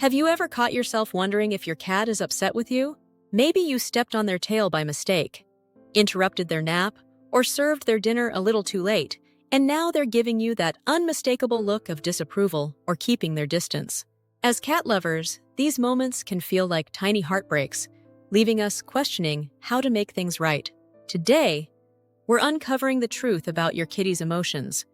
Have you ever caught yourself wondering if your cat is upset with you? Maybe you stepped on their tail by mistake, interrupted their nap, or served their dinner a little too late, and now they're giving you that unmistakable look of disapproval or keeping their distance. As cat lovers, these moments can feel like tiny heartbreaks, leaving us questioning how to make things right. Today, we're uncovering the truth about your kitty's emotions,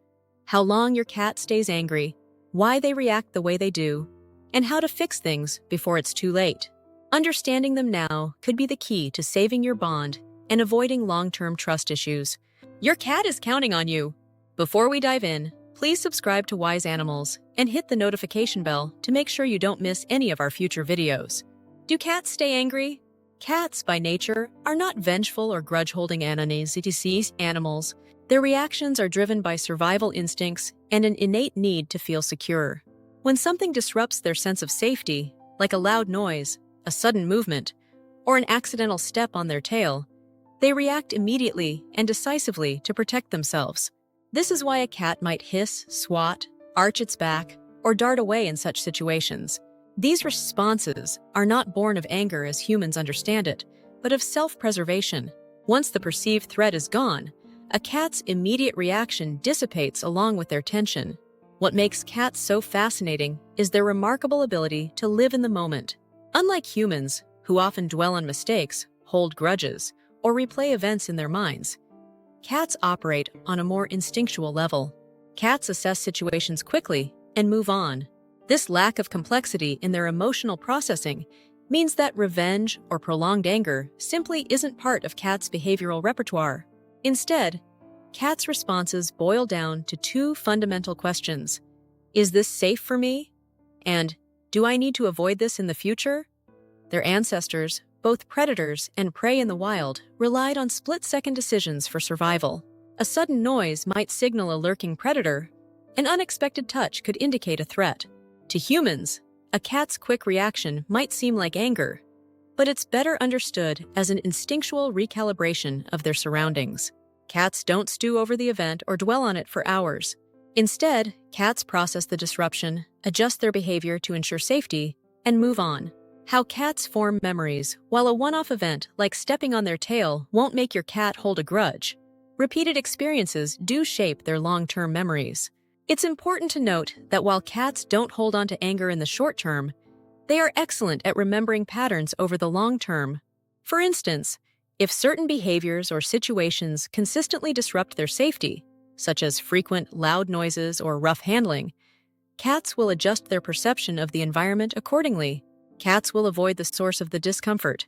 how long your cat stays angry, why they react the way they do, and how to fix things before it's too late. Understanding them now could be the key to saving your bond and avoiding long-term trust issues. Your cat is counting on you. Before we dive in, please subscribe to Wise Animals and hit the notification bell to make sure you don't miss any of our future videos. Do cats stay angry? Cats, by nature, are not vengeful or grudge-holding animals. Their reactions are driven by survival instincts and an innate need to feel secure. When something disrupts their sense of safety, like a loud noise, a sudden movement, or an accidental step on their tail, they react immediately and decisively to protect themselves. This is why a cat might hiss, swat, arch its back, or dart away in such situations. These responses are not born of anger as humans understand it, but of self-preservation. Once the perceived threat is gone, a cat's immediate reaction dissipates along with their tension. What makes cats so fascinating is their remarkable ability to live in the moment. Unlike humans, who often dwell on mistakes, hold grudges, or replay events in their minds, cats operate on a more instinctual level. Cats assess situations quickly and move on. This lack of complexity in their emotional processing means that revenge or prolonged anger simply isn't part of cats' behavioral repertoire. Instead, cats' responses boil down to two fundamental questions. Is this safe for me? And do I need to avoid this in the future? Their ancestors, both predators and prey in the wild, relied on split-second decisions for survival. A sudden noise might signal a lurking predator. An unexpected touch could indicate a threat. To humans, a cat's quick reaction might seem like anger, but it's better understood as an instinctual recalibration of their surroundings. Cats don't stew over the event or dwell on it for hours. Instead, cats process the disruption, adjust their behavior to ensure safety, and move on. How cats form memories. While a one-off event like stepping on their tail won't make your cat hold a grudge, repeated experiences do shape their long-term memories. It's important to note that while cats don't hold on to anger in the short term, they are excellent at remembering patterns over the long term. For instance, if certain behaviors or situations consistently disrupt their safety, such as frequent loud noises or rough handling, cats will adjust their perception of the environment accordingly. Cats will avoid the source of the discomfort,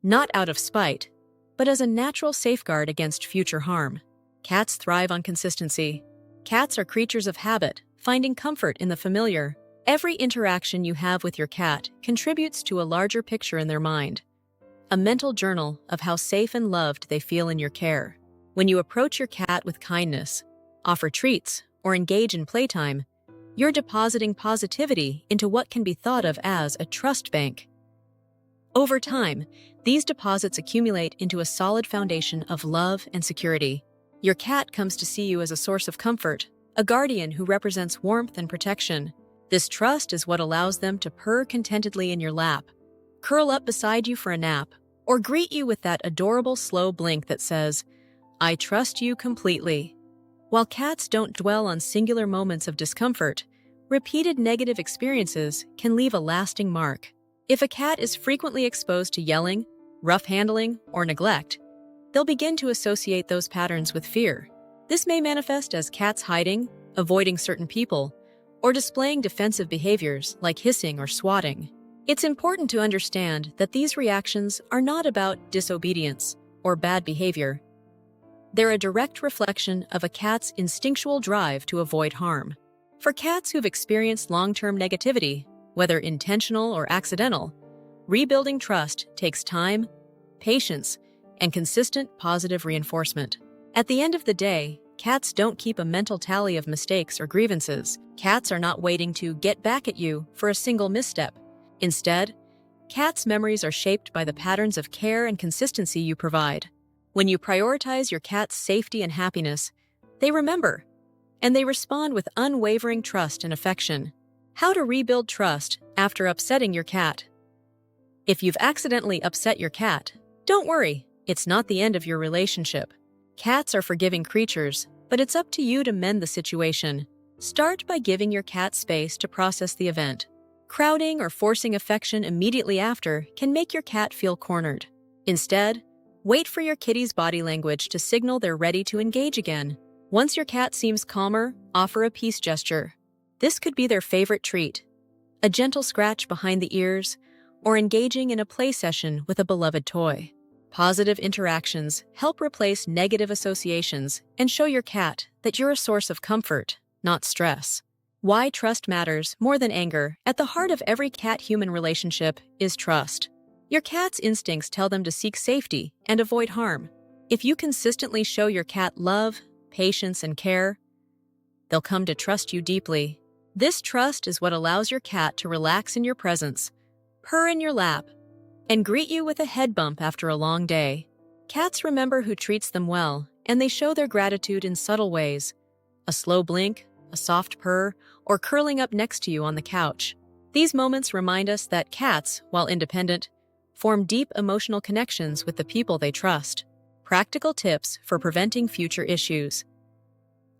not out of spite, but as a natural safeguard against future harm. Cats thrive on consistency. Cats are creatures of habit, finding comfort in the familiar. Every interaction you have with your cat contributes to a larger picture in their mind, a mental journal of how safe and loved they feel in your care. When you approach your cat with kindness, offer treats, or engage in playtime, you're depositing positivity into what can be thought of as a trust bank. Over time, these deposits accumulate into a solid foundation of love and security. Your cat comes to see you as a source of comfort, a guardian who represents warmth and protection. This trust is what allows them to purr contentedly in your lap, curl up beside you for a nap, or greet you with that adorable slow blink that says, "I trust you completely." While cats don't dwell on singular moments of discomfort, repeated negative experiences can leave a lasting mark. If a cat is frequently exposed to yelling, rough handling, or neglect, they'll begin to associate those patterns with fear. This may manifest as cats hiding, avoiding certain people, or displaying defensive behaviors like hissing or swatting. It's important to understand that these reactions are not about disobedience or bad behavior. They're a direct reflection of a cat's instinctual drive to avoid harm. For cats who've experienced long-term negativity, whether intentional or accidental, rebuilding trust takes time, patience, and consistent positive reinforcement. At the end of the day, cats don't keep a mental tally of mistakes or grievances. Cats are not waiting to get back at you for a single misstep. Instead, cats' memories are shaped by the patterns of care and consistency you provide. When you prioritize your cat's safety and happiness, they remember, and they respond with unwavering trust and affection. How to rebuild trust after upsetting your cat. If you've accidentally upset your cat, don't worry, it's not the end of your relationship. Cats are forgiving creatures, but it's up to you to mend the situation. Start by giving your cat space to process the event. Crowding or forcing affection immediately after can make your cat feel cornered. Instead, wait for your kitty's body language to signal they're ready to engage again. Once your cat seems calmer, offer a peace gesture. This could be their favorite treat, a gentle scratch behind the ears, or engaging in a play session with a beloved toy. Positive interactions help replace negative associations and show your cat that you're a source of comfort, not stress. Why trust matters more than anger. At the heart of every cat-human relationship is trust. Your cat's instincts tell them to seek safety and avoid harm. If you consistently show your cat love, patience, and care, they'll come to trust you deeply. This trust is what allows your cat to relax in your presence, purr in your lap, and greet you with a head bump after a long day. Cats remember who treats them well, and they show their gratitude in subtle ways. A slow blink, a soft purr, or curling up next to you on the couch. These moments remind us that cats, while independent, form deep emotional connections with the people they trust. Practical tips for preventing future issues.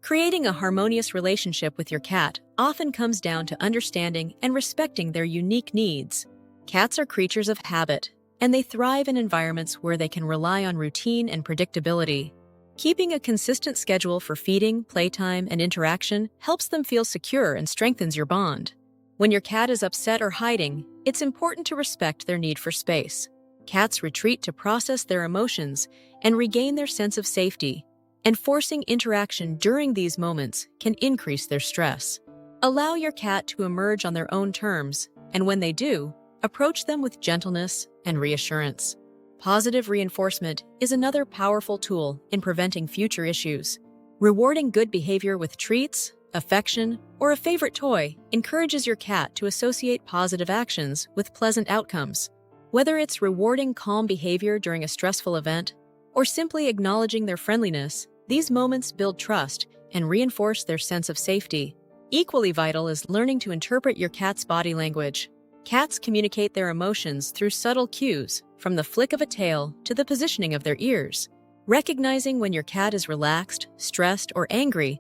Creating a harmonious relationship with your cat often comes down to understanding and respecting their unique needs. Cats are creatures of habit, and they thrive in environments where they can rely on routine and predictability. Keeping a consistent schedule for feeding, playtime, and interaction helps them feel secure and strengthens your bond. When your cat is upset or hiding, it's important to respect their need for space. Cats retreat to process their emotions and regain their sense of safety, and forcing interaction during these moments can increase their stress. Allow your cat to emerge on their own terms, and when they do, approach them with gentleness and reassurance. Positive reinforcement is another powerful tool in preventing future issues. Rewarding good behavior with treats, affection, or a favorite toy encourages your cat to associate positive actions with pleasant outcomes. Whether it's rewarding calm behavior during a stressful event or simply acknowledging their friendliness, these moments build trust and reinforce their sense of safety. Equally vital is learning to interpret your cat's body language. Cats communicate their emotions through subtle cues, from the flick of a tail to the positioning of their ears. Recognizing when your cat is relaxed, stressed, or angry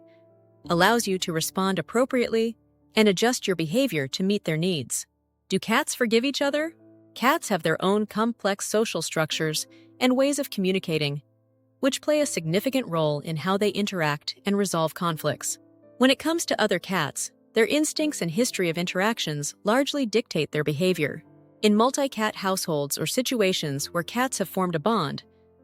allows you to respond appropriately and adjust your behavior to meet their needs. Do cats forgive each other? Cats have their own complex social structures and ways of communicating, which play a significant role in how they interact and resolve conflicts. When it comes to other cats, their instincts and history of interactions largely dictate their behavior. In multi-cat households or situations where cats have formed a bond,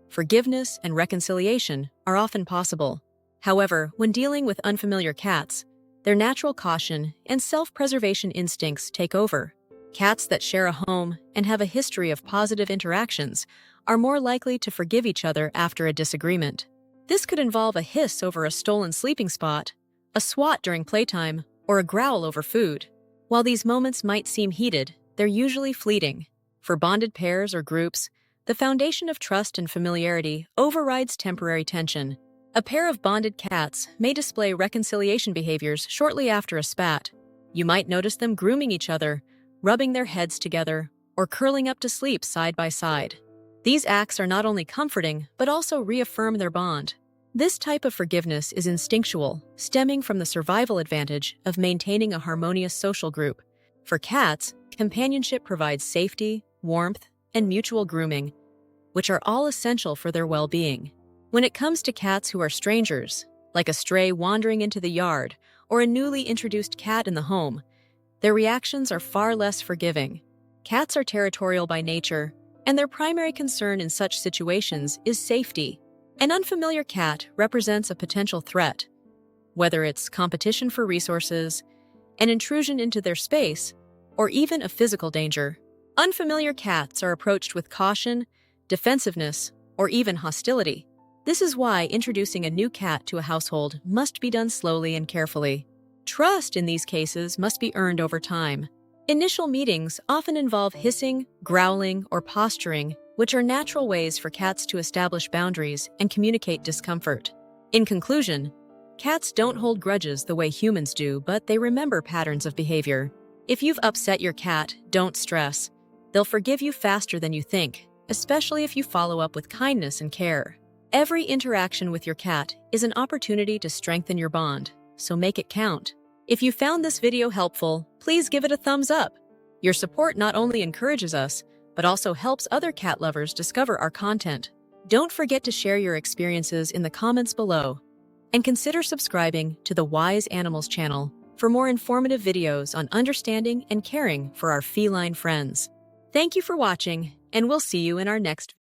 forgiveness and reconciliation are often possible. However, when dealing with unfamiliar cats, their natural caution and self-preservation instincts take over. Cats that share a home and have a history of positive interactions are more likely to forgive each other after a disagreement. This could involve a hiss over a stolen sleeping spot, a swat during playtime, or a growl over food. While these moments might seem heated, they're usually fleeting. For bonded pairs or groups, the foundation of trust and familiarity overrides temporary tension. A pair of bonded cats may display reconciliation behaviors shortly after a spat. You might notice them grooming each other, rubbing their heads together, or curling up to sleep side by side. These acts are not only comforting, but also reaffirm their bond. This type of forgiveness is instinctual, stemming from the survival advantage of maintaining a harmonious social group. For cats, companionship provides safety, warmth, and mutual grooming, which are all essential for their well-being. When it comes to cats who are strangers, like a stray wandering into the yard or a newly introduced cat in the home, their reactions are far less forgiving. Cats are territorial by nature, and their primary concern in such situations is safety. An unfamiliar cat represents a potential threat, whether it's competition for resources, an intrusion into their space, or even a physical danger. Unfamiliar cats are approached with caution, defensiveness, or even hostility. This is why introducing a new cat to a household must be done slowly and carefully. Trust in these cases must be earned over time. Initial meetings often involve hissing, growling, or posturing, which are natural ways for cats to establish boundaries and communicate discomfort. In conclusion, cats don't hold grudges the way humans do, but they remember patterns of behavior. If you've upset your cat, don't stress. They'll forgive you faster than you think, especially if you follow up with kindness and care. Every interaction with your cat is an opportunity to strengthen your bond, so make it count. If you found this video helpful, please give it a thumbs up. Your support not only encourages us, but also helps other cat lovers discover our content. Don't forget to share your experiences in the comments below. And consider subscribing to the Wise Animals channel for more informative videos on understanding and caring for our feline friends. Thank you for watching, and we'll see you in our next video.